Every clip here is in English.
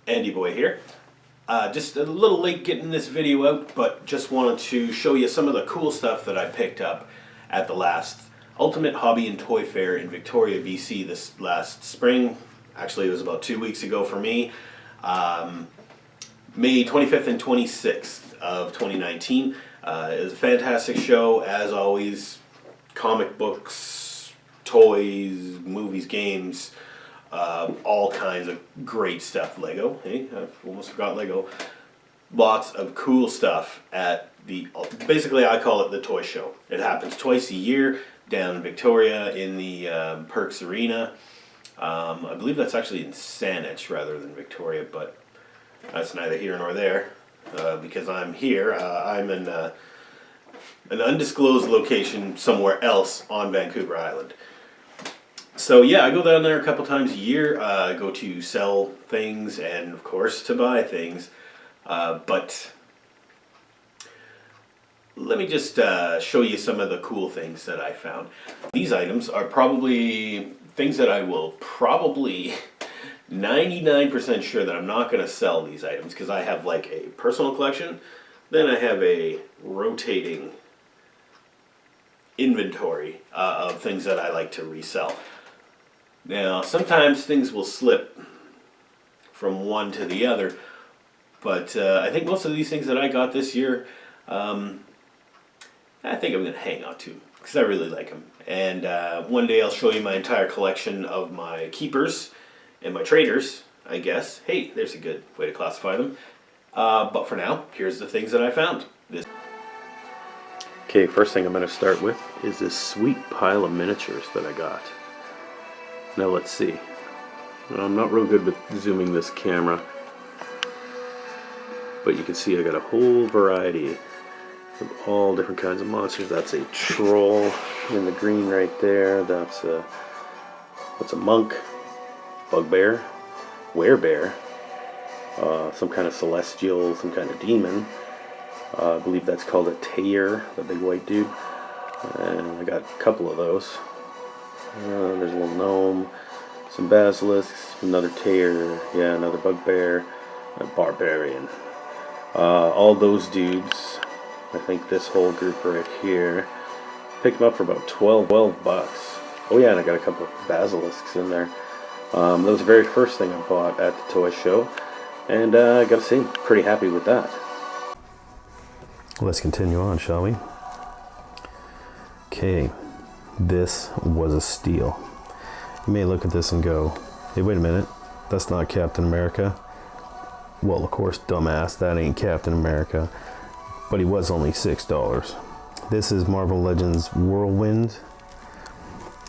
Andy Boy here. Just a little late getting this video out, but just wanted to show you some of the cool stuff that I picked up at the last Ultimate Hobby and Toy Fair in Victoria, BC this last spring. Actually, it was about 2 weeks ago for me. May 25th and 26th of 2019. It was a fantastic show, as always. Comic books, toys, movies, games, all kinds of great stuff. Lego, hey, I almost forgot Lego. Lots of cool stuff at the, basically I call it the toy show. It happens twice a year down in Victoria in the Perks Arena. I believe that's actually in Saanich rather than Victoria, but that's neither here nor there because I'm here. I'm in an undisclosed location somewhere else on Vancouver Island. So yeah, I go down there a couple times a year. I go to sell things and of course to buy things. But let me just show you some of the cool things that I found. These items are probably things that I will probably 99% sure that I'm not going to sell these items because I have like a personal collection. Then I have a rotating inventory of things that I like to resell. Now, sometimes things will slip from one to the other, but I think most of these things that I got this year, I think I'm going to hang on to because I really like them. And one day I'll show you my entire collection of my keepers and my traders, I guess. Hey, there's a good way to classify them. But for now, here's the things that I found. Okay, first thing I'm going to start with is this sweet pile of miniatures that I got. Now let's see. I'm not real good with zooming this camera, but you can see I got a whole variety of all different kinds of monsters. That's a troll in the green right there. That's a monk, bugbear, werebear, some kind of celestial, some kind of demon. I believe that's called a Tayer, the big white dude. And I got a couple of those. There's a little gnome, some basilisks, another Tayer, yeah, another bugbear, a barbarian. All those dudes, I think this whole group right here, picked them up for about 12 bucks. Oh yeah, and I got a couple of basilisks in there. That was the very first thing I bought at the toy show, and I gotta say, pretty happy with that. Let's continue on, shall we? Okay, this was a steal. You may look at this and go, hey, wait a minute, that's not Captain America. Well, of course, dumbass, that ain't Captain America. But he was only $6. This is Marvel Legends Whirlwind.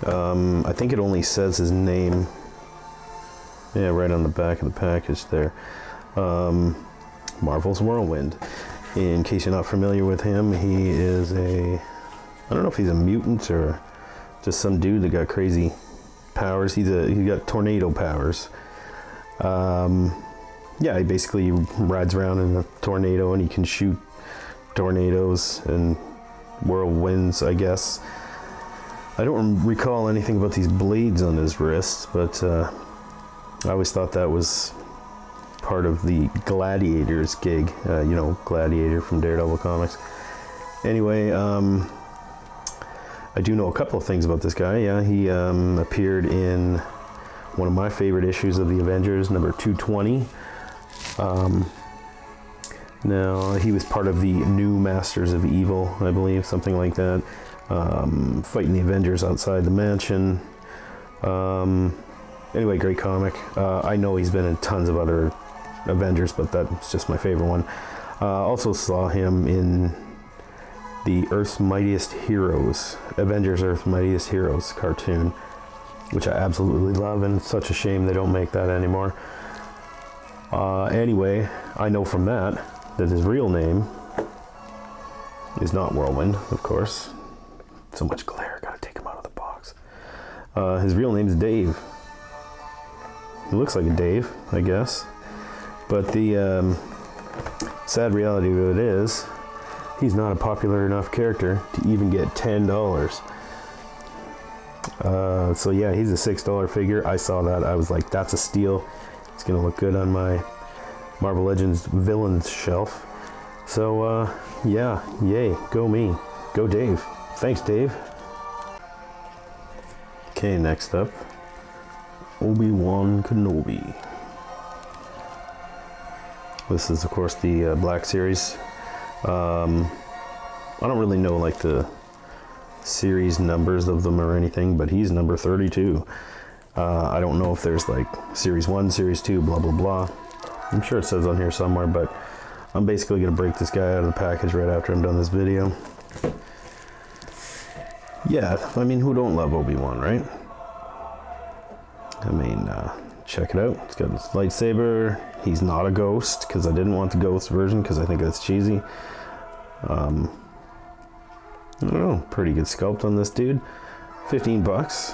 I think it only says his name. Yeah, right on the back of the package there. Marvel's Whirlwind. In case you're not familiar with him, he is I don't know if he's a mutant or just some dude that got crazy powers. He got tornado powers. Yeah, he basically rides around in a tornado and he can shoot tornadoes and whirlwinds, I guess. I don't recall anything about these blades on his wrists, but I always thought that was part of the Gladiator's gig, you know, Gladiator from Daredevil comics. Anyway, I do know a couple of things about this guy. Yeah, he appeared in one of my favorite issues of the Avengers, number 220. Now, he was part of the new Masters of Evil, I believe, something like that, fighting the Avengers outside the mansion. Anyway, great comic. I know he's been in tons of other Avengers, but that's just my favorite one. Also saw him in the Earth's Mightiest Heroes, Avengers Earth's Mightiest Heroes cartoon, which I absolutely love, and it's such a shame they don't make that anymore. Anyway, I know from that his real name is not Whirlwind, of course. So much glare, gotta take him out of the box. His real name is Dave. He looks like a Dave, I guess. But the sad reality of it is, he's not a popular enough character to even get $10. So yeah, he's a $6 figure. I saw that, I was like, that's a steal. It's gonna look good on my Marvel Legends Villains shelf. So, yeah, yay, go me. Go Dave. Thanks, Dave. Okay, next up, Obi-Wan Kenobi. This is, of course, the Black Series. I don't really know, like, the series numbers of them or anything, but he's number 32. I don't know if there's, like, Series 1, Series 2, blah, blah, blah. I'm sure it says on here somewhere, but I'm basically going to break this guy out of the package right after I'm done this video. Yeah, I mean, who don't love Obi-Wan, right? I mean, check it out. It's got his lightsaber. He's not a ghost, because I didn't want the ghost version, because I think that's cheesy. I don't know, pretty good sculpt on this dude. 15 bucks.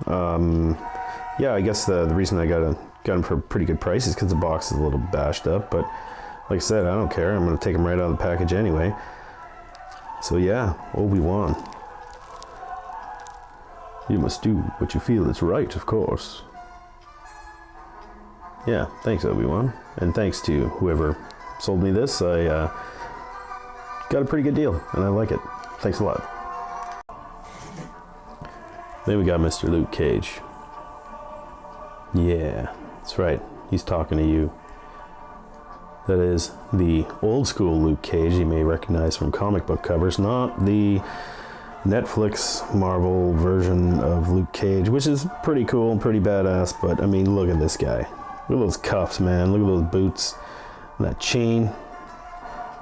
Yeah, I guess the reason I got him for a pretty good price is because the box is a little bashed up, but like I said, I don't care. I'm going to take him right out of the package anyway. So yeah, Obi-Wan. You must do what you feel is right, of course. Yeah, thanks, Obi-Wan. And thanks to whoever sold me this. I got a pretty good deal, and I like it. Thanks a lot. Then we got Mr. Luke Cage. Yeah, that's right. He's talking to you. That is the old school Luke Cage you may recognize from comic book covers, not the Netflix Marvel version of Luke Cage, which is pretty cool, pretty badass, but I mean, look at this guy. Look at those cuffs, man. Look at those boots. And that chain.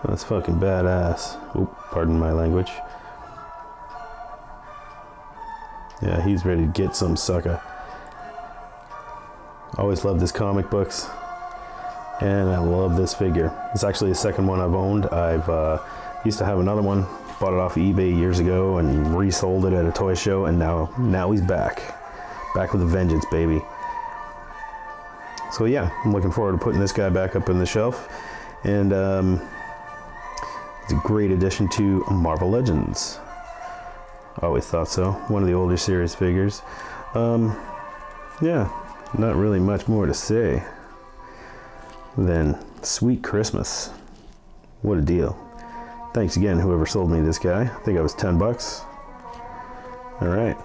That's fucking badass. Oop, pardon my language. Yeah, he's ready to get some sucker. Always loved his comic books. And I love this figure. It's actually the second one I've owned. I've used to have another one. Bought it off eBay years ago and resold it at a toy show. And now he's back. Back with a vengeance, baby. So yeah, I'm looking forward to putting this guy back up in the shelf. And it's a great addition to Marvel Legends. Always thought so. One of the older series figures. Yeah, not really much more to say than sweet Christmas. What a deal. Thanks again, whoever sold me this guy. I think it was 10 bucks. All right.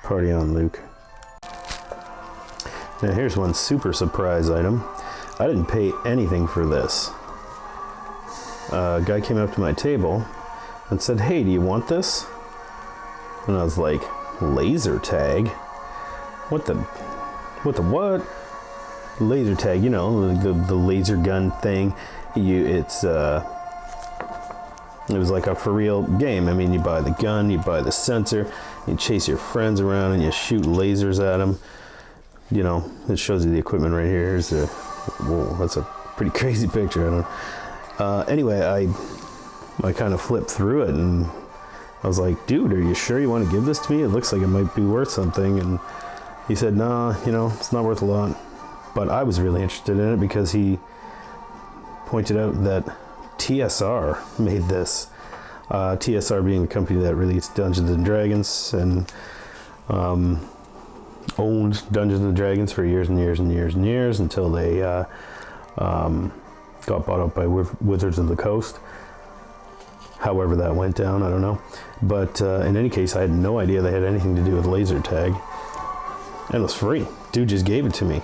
Party on, Luke. Now here's one super surprise item. I didn't pay anything for this. A guy came up to my table and said, "Hey, do you want this?" And I was like, "Laser tag? What the what? Laser tag, you know, the laser gun thing. It was like a for real game. I mean, you buy the gun, you buy the sensor, you chase your friends around and you shoot lasers at them. You know, it shows you the equipment right here. Here's the, whoa, that's a pretty crazy picture. I don't. Anyway, I kind of flipped through it and I was like, "Dude, are you sure you want to give this to me? It looks like it might be worth something." And he said, "Nah, you know, it's not worth a lot." But I was really interested in it because he pointed out that TSR made this. TSR being the company that released Dungeons and Dragons and owned Dungeons and Dragons for years and years and years and years until they got bought up by Wizards of the Coast. However that went down, I don't know. But in any case, I had no idea they had anything to do with laser tag. And it was free. Dude just gave it to me.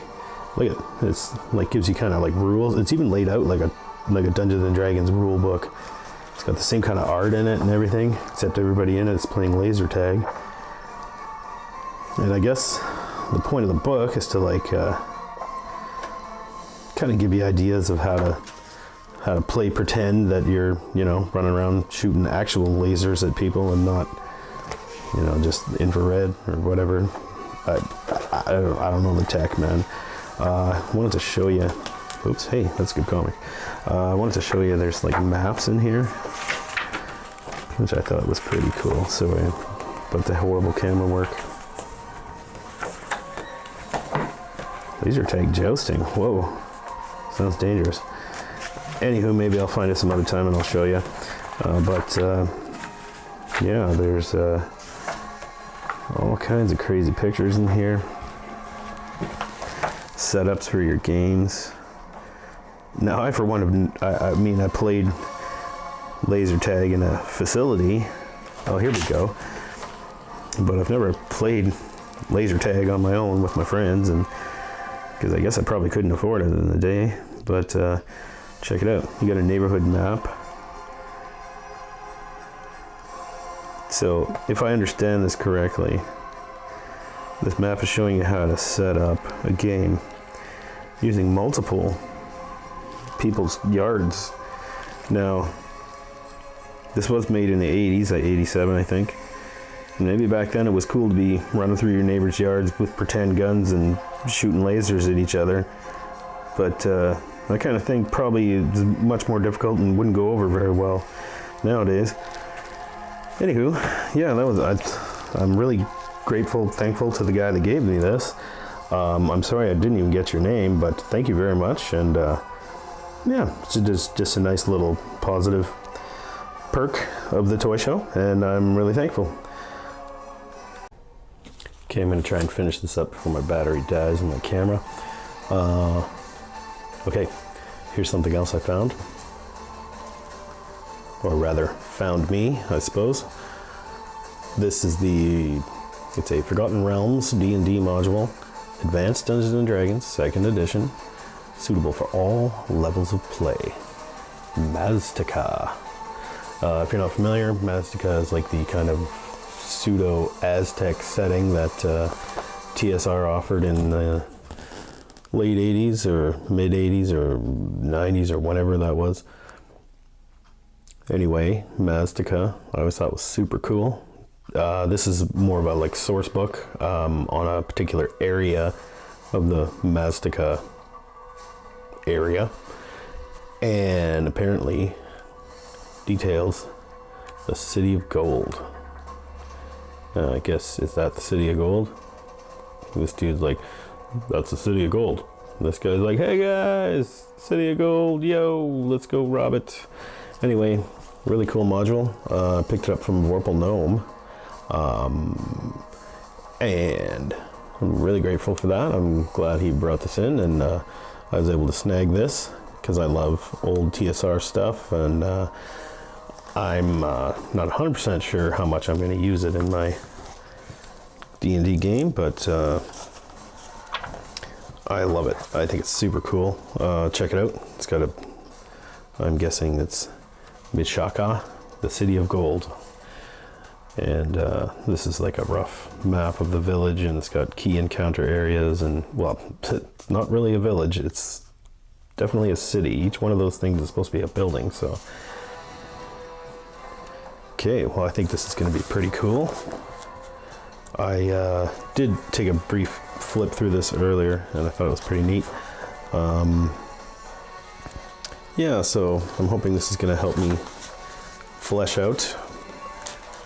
Look at it. It's like gives you kind of like rules. It's even laid out like a Dungeons and Dragons rule book. It's got the same kind of art in it and everything, except everybody in it is playing laser tag. And I guess the point of the book is to like kind of give you ideas of how to play pretend that you're, you know, running around shooting actual lasers at people and not, you know, just infrared or whatever. I don't know the tech, man. I wanted to show you. Oops, hey, that's a good comic. I wanted to show you there's like maps in here, which I thought was pretty cool. Sorry about the horrible camera work. Laser tag jousting. Whoa, sounds dangerous. Anywho, maybe I'll find it some other time and I'll show you. Yeah, there's all kinds of crazy pictures in here. setups for your games. Now, I for one have, I played laser tag in a facility. Oh, here we go. But I've never played laser tag on my own with my friends, and because I guess I probably couldn't afford it in the day. But check it out. You got a neighborhood map. So if I understand this correctly, this map is showing you how to set up a game using multiple people's yards. Now, this was made in the 80s, like 87, I think. And maybe back then it was cool to be running through your neighbor's yards with pretend guns and shooting lasers at each other. But that kind of thing probably is much more difficult and wouldn't go over very well nowadays. Anywho, yeah, that was. I'm really grateful, thankful to the guy that gave me this. I'm sorry I didn't even get your name, but thank you very much. And yeah, it's just a nice little positive perk of the toy show, and I'm really thankful. Okay, I'm going to try and finish this up before my battery dies in my camera. Okay, here's something else I found. Or rather, found me, I suppose. This is it's a Forgotten Realms D&D module, Advanced Dungeons & Dragons, 2nd edition, suitable for all levels of play. Maztica. If you're not familiar, Maztica is like the kind of pseudo-Aztec setting that TSR offered in the late 80s or mid 80s or 90s or whenever that was. Anyway, Maztica, I always thought was super cool. This is more of a like source book on a particular area of the Maztica area, and apparently details the City of Gold. I guess, is that the City of Gold? This dude's like, that's the City of Gold. And this guy's like, hey guys, City of Gold, yo, let's go rob it. Anyway, really cool module. Picked it up from Vorpal Gnome. And I'm really grateful for that. I'm glad he brought this in, and I was able to snag this because I love old TSR stuff, and I'm not 100% sure how much I'm going to use it in my D&D game, but I love it. I think it's super cool. Check it out. It's got I'm guessing it's Mishaka, the City of Gold. And this is like a rough map of the village, and it's got key encounter areas, and, well, not really a village, it's definitely a city. Each one of those things is supposed to be a building, so. Okay, well, I think this is going to be pretty cool. I did take a brief flip through this earlier, and I thought it was pretty neat. Yeah, so I'm hoping this is going to help me flesh out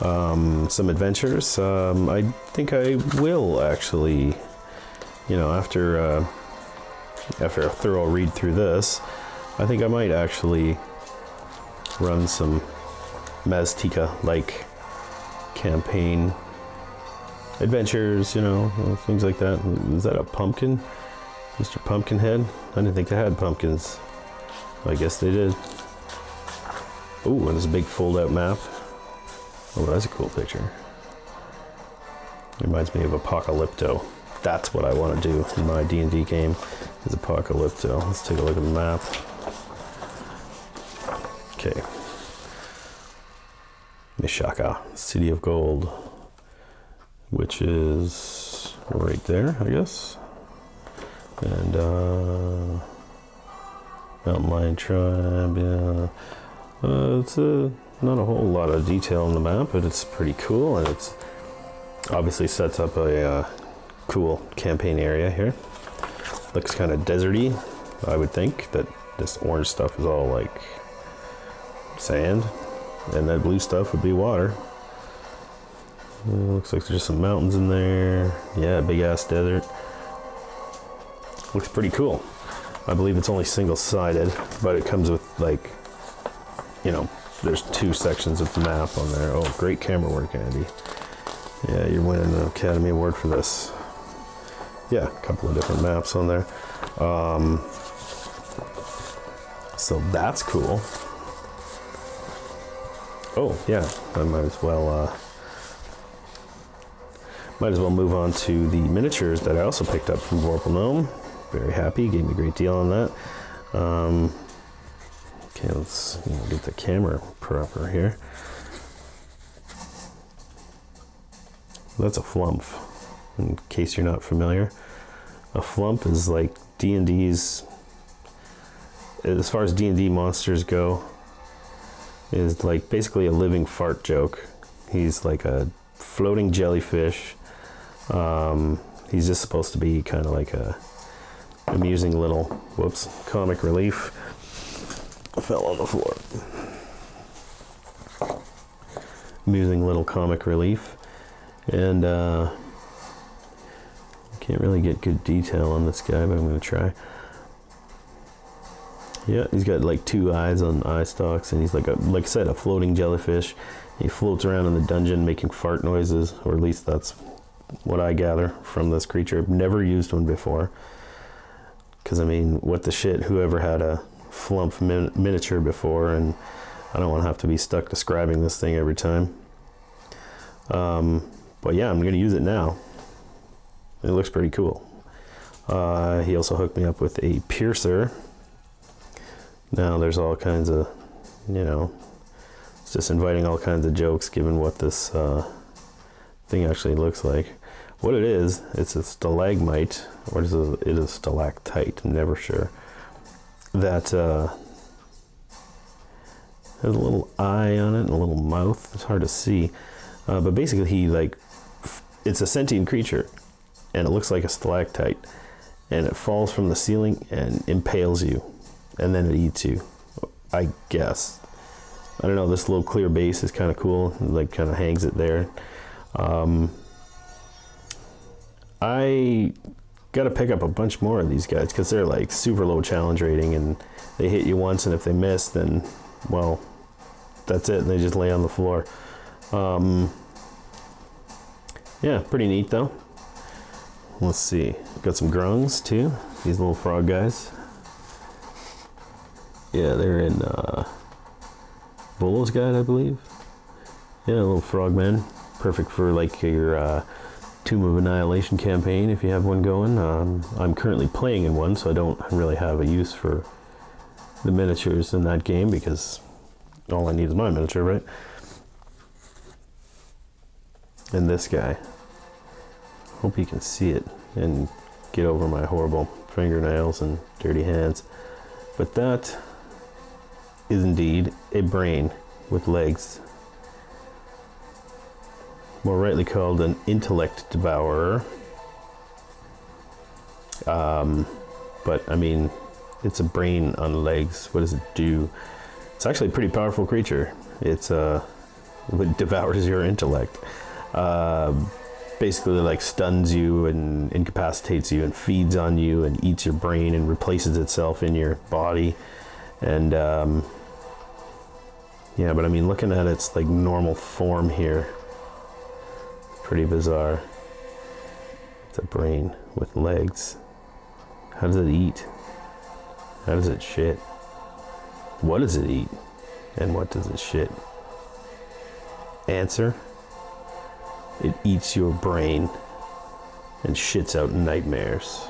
some adventures. I think I will actually, after a thorough read through this, I think I might actually run some Maztica-like campaign adventures, things like that. Is that a pumpkin? Mr. Pumpkinhead? I didn't think they had pumpkins. I guess they did. Ooh, and there's a big fold-out map. Oh, that's a cool picture. Reminds me of Apocalypto. That's what I want to do in my D&D game, is Apocalypto. Let's take a look at the map. Okay. Mishaka, City of Gold, which is right there, I guess. And Mountain Lion Tribe, yeah. It's not a whole lot of detail on the map, but it's pretty cool, and it's obviously sets up a cool campaign area here. Looks kind of deserty. I would think that this orange stuff is all like sand, and that blue stuff would be water. Looks like there's just some mountains in there. Yeah, big ass desert. Looks pretty cool. I believe it's only single-sided, but it comes with, like, there's 2 sections of the map on there. Oh, great camera work, Andy. Yeah, you're winning an Academy Award for this. yeah, a couple of different maps on there. So that's cool. Oh yeah, I might as well move on to the miniatures that I also picked up from Vorpal Gnome. Very happy, gave me a great deal on that. Okay, let's get the camera proper here. That's a Flump, in case you're not familiar. A Flump is like D&D's, as far as D&D monsters go, is like basically a living fart joke. He's like a floating jellyfish. He's just supposed to be kind of like a amusing little, comic relief. I fell on the floor. Amusing little comic relief. And can't really get good detail on this guy, but I'm going to try. Yeah, he's got like 2 eyes on eye stalks, and he's like I said, a floating jellyfish. He floats around in the dungeon making fart noises, or at least that's what I gather from this creature. I've never used one before, because I mean, what the shit, whoever had a Flump miniature before, and I don't want to have to be stuck describing this thing every time. But yeah, I'm going to use it now. It looks pretty cool. He also hooked me up with a piercer. Now there's all kinds of, it's just inviting all kinds of jokes given what this thing actually looks like. What it is, it's a stalagmite, or is it a stalactite, I'm never sure. That has a little eye on it and a little mouth. It's hard to see. But basically it's a sentient creature, and it looks like a stalactite, and it falls from the ceiling and impales you, and then it eats you, I guess. I don't know, this little clear base is kind of cool, like kind of hangs it there. I gotta pick up a bunch more of these guys, because they're like super low challenge rating, and they hit you once, and if they miss, then, well, that's it, and they just lay on the floor. Yeah, pretty neat though. Let's see, got some grungs too, these little frog guys. Yeah, they're in Volo's Guide, I believe. Yeah, little frogmen, perfect for like your Tomb of Annihilation campaign if you have one going. I'm currently playing in one, so I don't really have a use for the miniatures in that game, because all I need is my miniature, right? And this guy, hope you can see it and get over my horrible fingernails and dirty hands, but that is indeed a brain with legs, more rightly called an intellect devourer. But I mean, it's a brain on legs. What does it do? It's actually a pretty powerful creature. It devours your intellect. Basically like stuns you and incapacitates you and feeds on you and eats your brain and replaces itself in your body. And yeah, but I mean, looking at its like normal form here, pretty bizarre. It's a brain with legs. How does it eat? How does it shit? What does it eat? And what does it shit? Answer: it eats your brain and shits out nightmares.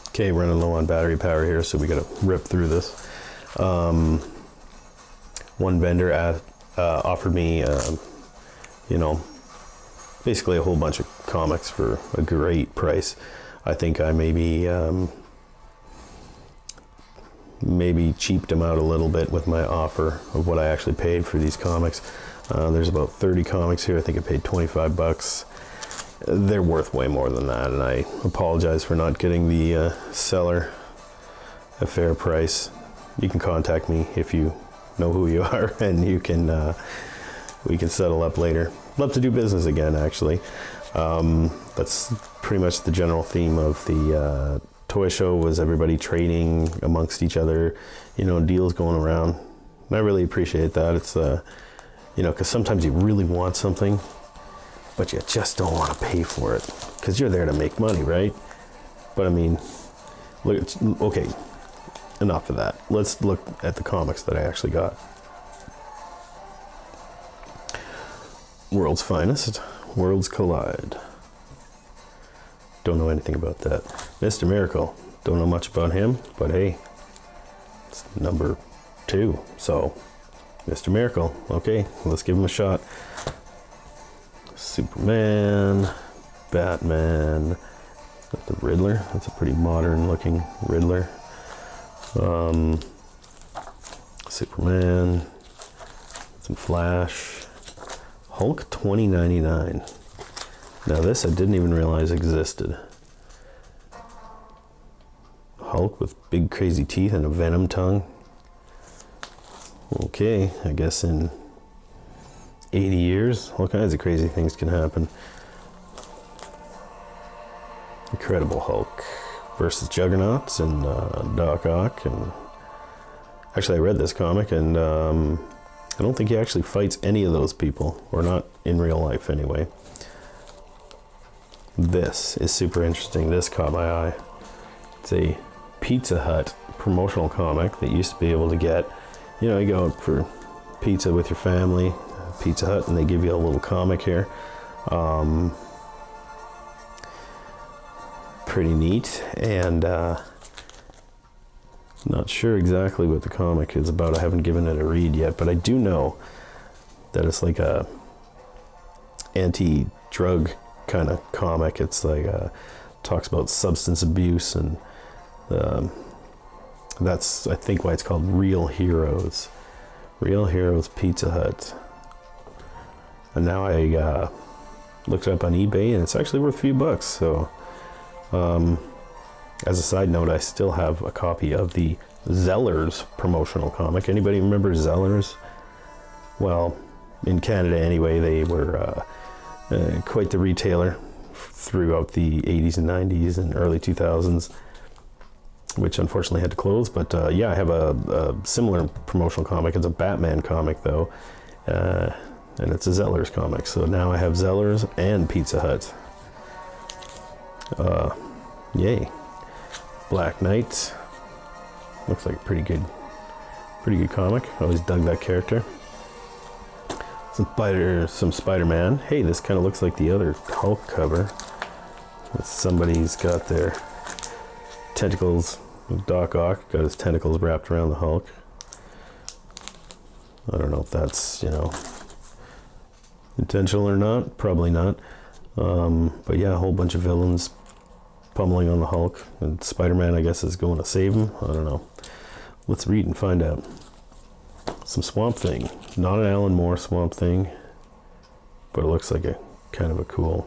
Okay, running low on battery power here, so we gotta rip through this. One vendor offered me, basically a whole bunch of comics for a great price. I think I maybe cheaped him out a little bit with my offer of what I actually paid for these comics. There's about 30 comics here. I think I paid $25. They're worth way more than that, and I apologize for not getting the seller a fair price. You can contact me if you know who you are, and you can we can settle up later. Love to do business again, actually. That's pretty much the general theme of the toy show, was everybody trading amongst each other, deals going around. And I really appreciate that. It's because sometimes you really want something but you just don't want to pay for it because you're there to make money, right? But I mean, look at, okay, enough of that. Let's look at the comics that I actually got. World's Finest, Worlds Collide. Don't know anything about that. Mr. Miracle, don't know much about him, but hey, it's number 2. So, Mr. Miracle, okay, let's give him a shot. Superman, Batman, the Riddler. That's a pretty modern looking Riddler. Superman, some Flash, Hulk 2099. Now this I didn't even realize existed. Hulk with big crazy teeth and a venom tongue. Okay, I guess in 80 years, all kinds of crazy things can happen. Incredible Hulk versus Juggernauts and Doc Ock. And actually, I read this comic, and I don't think he actually fights any of those people, or not in real life anyway. This is super interesting. This caught my eye. It's a Pizza Hut promotional comic that used to be able to get, you know, you go out for pizza with your family, Pizza Hut, and they give you a little comic here. Pretty neat, and not sure exactly what the comic is about. I haven't given it a read yet, but I do know that it's like a anti-drug kind of comic. It's like talks about substance abuse, and that's, I think, why it's called Real Heroes. Real Heroes Pizza Hut. And now I looked it up on eBay, and it's actually worth a few bucks. So, as a side note, I still have a copy of the Zellers promotional comic. Anybody remember Zellers? Well, in Canada anyway, they were quite the retailer throughout the 80s and 90s and early 2000s, which unfortunately had to close. But yeah, I have a similar promotional comic. It's a Batman comic, though, and it's a Zellers comic. So now I have Zellers and Pizza Hut. Yay. Black Knight. Looks like a pretty good comic. I always dug that character. Some Spider-Man. Hey, this kind of looks like the other Hulk cover. Somebody's got their tentacles. Doc Ock got his tentacles wrapped around the Hulk. I don't know if that's, you know, intentional or not. Probably not. But yeah, a whole bunch of villains pummeling on the Hulk, and Spider-Man, I guess, is going to save him. I don't know. Let's read and find out. Some Swamp Thing. Not an Alan Moore Swamp Thing, but it looks like a kind of a cool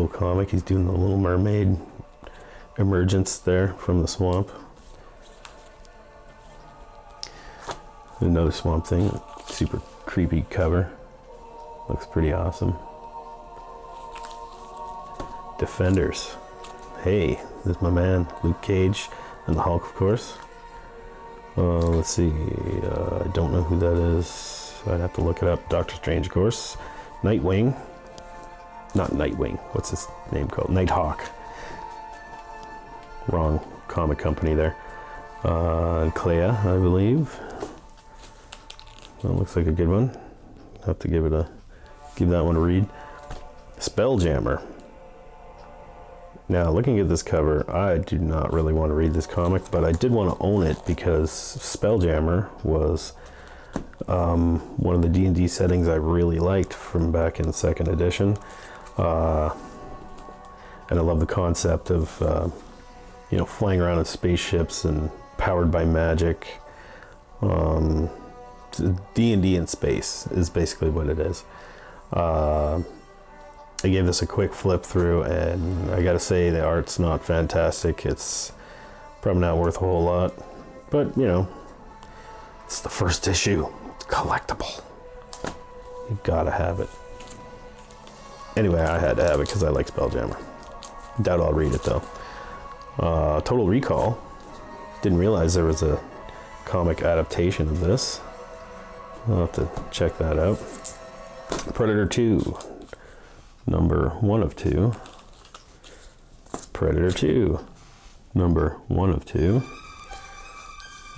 comic. He's doing the Little Mermaid emergence there from the swamp. Another Swamp Thing. Super creepy cover. Looks pretty awesome. Defenders. Hey, this is my man Luke Cage and the Hulk, of course. Let's see. I don't know who that is. I'd have to look it up. Doctor Strange, of course. Nightwing. Not Nightwing. What's his name called? Nighthawk. Wrong comic company there. And Clea, I believe. That looks like a good one. Have to give that one a read. Spelljammer. Now, looking at this cover, I do not really want to read this comic, but I did want to own it because Spelljammer was one of the D&D settings I really liked from back in 2nd edition. And I love the concept of, you know, flying around in spaceships and powered by magic. D&D in space is basically what it is. I gave this a quick flip through, and I gotta say the art's not fantastic. It's probably not worth a whole lot, but you know, it's the first issue. It's collectible. You gotta have it. Anyway, I had to have it because I like Spelljammer. Doubt I'll read it though. Total Recall. Didn't realize there was a comic adaptation of this. I'll have to check that out. Predator 2, number 1 of 2. Predator 2, number 1 of 2.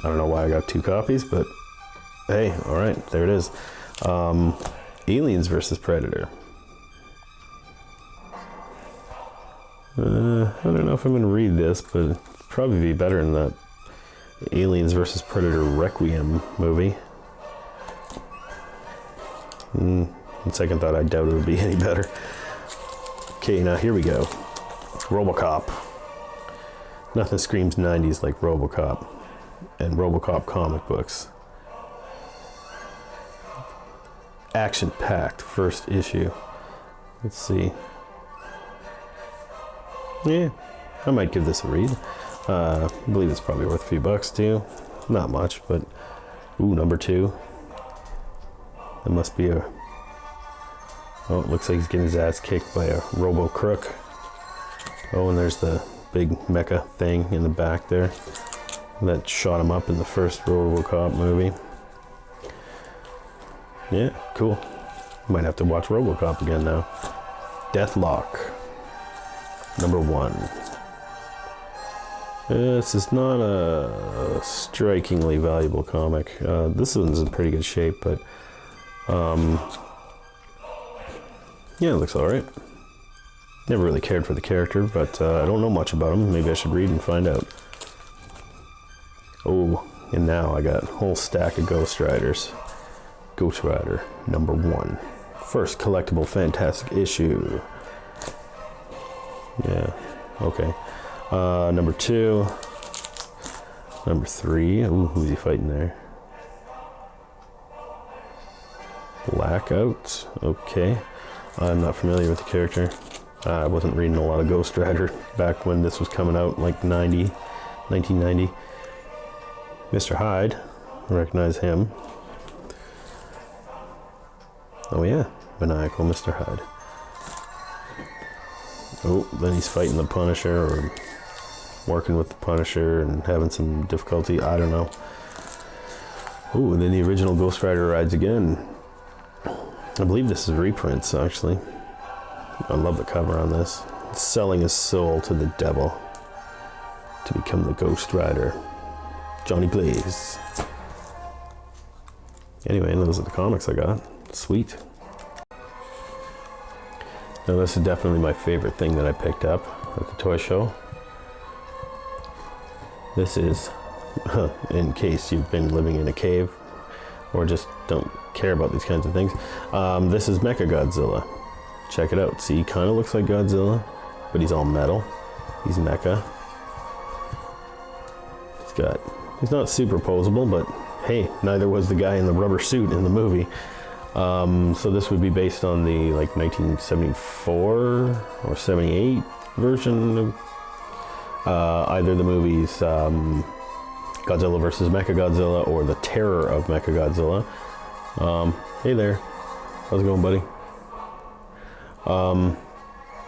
I don't know why I got 2 copies, but hey, all right, there it is. Aliens versus Predator. I don't know if I'm going to read this, but it'd probably be better than that Aliens versus Predator Requiem movie. On second thought, I doubt it would be any better. Okay, now here we go. RoboCop. Nothing screams 90s like RoboCop and RoboCop comic books. Action-packed first issue. Let's see. Yeah, I might give this a read. I believe it's probably worth a few bucks too. Not much, but ooh, number 2. That must be a... Oh, it looks like he's getting his ass kicked by a Robo Crook. Oh, and there's the big mecha thing in the back there that shot him up in the first RoboCop movie. Yeah, cool. Might have to watch RoboCop again now. Deathlock, number 1. This is not a strikingly valuable comic. This one's in pretty good shape, but yeah, it looks alright. Never really cared for the character, but I don't know much about him. Maybe I should read and find out. Oh, and now I got a whole stack of Ghost Riders. Ghost Rider, number 1. First collectible fantastic issue. Yeah, okay. Number 2. Number 3. Ooh, who's he fighting there? Blackout. Okay. I'm not familiar with the character. I wasn't reading a lot of Ghost Rider back when this was coming out, like 1990. Mr. Hyde. I recognize him. Oh yeah, maniacal Mr. Hyde. Oh, then he's fighting the Punisher, or working with the Punisher and having some difficulty. I don't know. Oh, and then the original Ghost Rider rides again. I believe this is reprints, actually. I love the cover on this. Selling his soul to the devil to become the Ghost Rider. Johnny Blaze. Anyway, those are the comics I got. Sweet. Now this is definitely my favorite thing that I picked up at the toy show. This is, in case you've been living in a cave or just don't care about these kinds of things, this is Mechagodzilla. Check it out. See, he kind of looks like Godzilla, but he's all metal. He's mecha. He's not superposable, but hey, neither was the guy in the rubber suit in the movie. So this would be based on the like 1974 or 78 version of either the movies Godzilla vs. Mechagodzilla or The Terror of Mechagodzilla. Hey there, how's it going, buddy?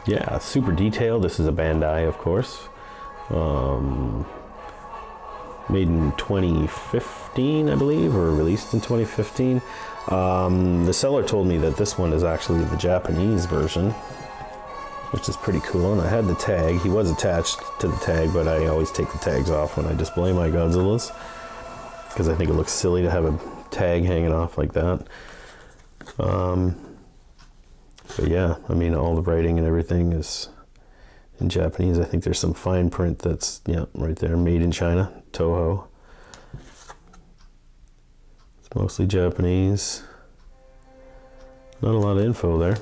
Yeah, super detailed. This is a Bandai, of course. Made in 2015, I believe, or released in 2015. The seller told me that this one is actually the Japanese version, which is pretty cool. And I had the tag. He was attached to the tag, but I always take the tags off when I display my Godzillas, because I think it looks silly to have a tag hanging off like that. But yeah, I mean, all the writing and everything is in Japanese. I think there's some fine print that's, yeah, right there, made in China, Toho. It's mostly Japanese. Not a lot of info there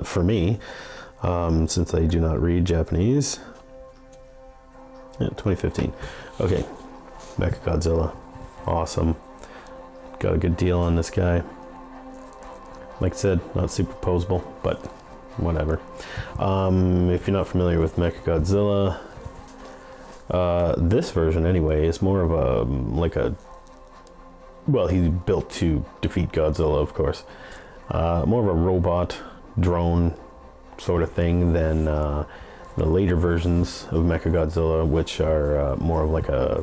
for me, since I do not read Japanese. Yeah, 2015. Okay, Mechagodzilla. Awesome. Got a good deal on this guy. Like I said, not superposable, but whatever. If you're not familiar with Mechagodzilla, this version anyway is more of a well, he's built to defeat Godzilla, of course. More of a robot drone sort of thing than the later versions of Mechagodzilla, which are more of like a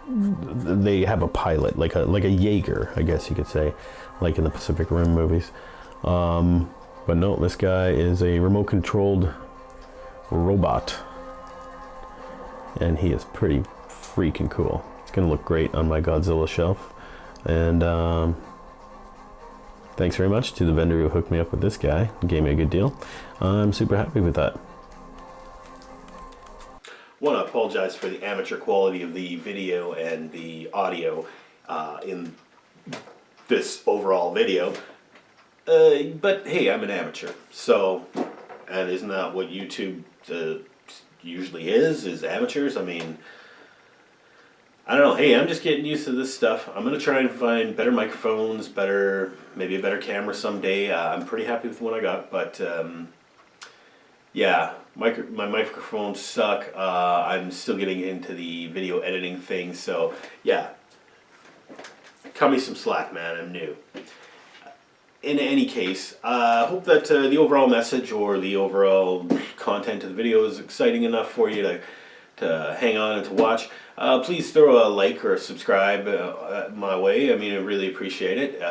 they have a pilot, like a Jaeger, I guess you could say, like in the Pacific Rim movies. But no, this guy is a remote-controlled robot, and he is pretty freaking cool. It's gonna look great on my Godzilla shelf. And thanks very much to the vendor who hooked me up with this guy, gave me a good deal. I'm super happy with that. Want to apologize for the amateur quality of the video and the audio in this overall video. But hey, I'm an amateur, so, and isn't that what YouTube usually is amateurs? I mean, I don't know. Hey, I'm just getting used to this stuff. I'm gonna try and find better microphones, maybe a better camera someday. I'm pretty happy with the one I got, but yeah, my microphones suck. I'm still getting into the video editing thing, so yeah, cut me some slack, man. I'm new. In any case, I hope that the overall message or the overall content of the video is exciting enough for you to hang on and to watch. Please throw a like or a subscribe my way. I mean, I really appreciate it.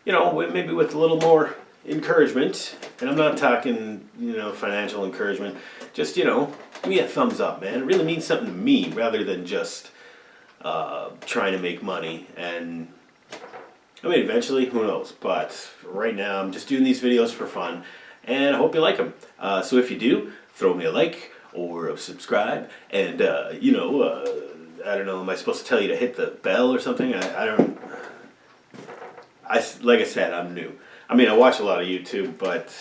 You know, maybe with a little more encouragement, and I'm not talking, you know, financial encouragement. Just, you know, give me a thumbs up, man. It really means something to me rather than just trying to make money. And I mean, eventually, who knows? But right now, I'm just doing these videos for fun, and I hope you like them. So if you do, throw me a like or a subscribe, and you know, I don't know. Am I supposed to tell you to hit the bell or something? I don't. Like I said, I'm new. I mean, I watch a lot of YouTube, but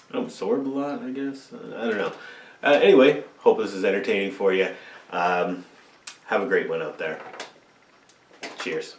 I don't absorb a lot, I guess. I don't know. Anyway, hope this is entertaining for you. Have a great one out there. Cheers.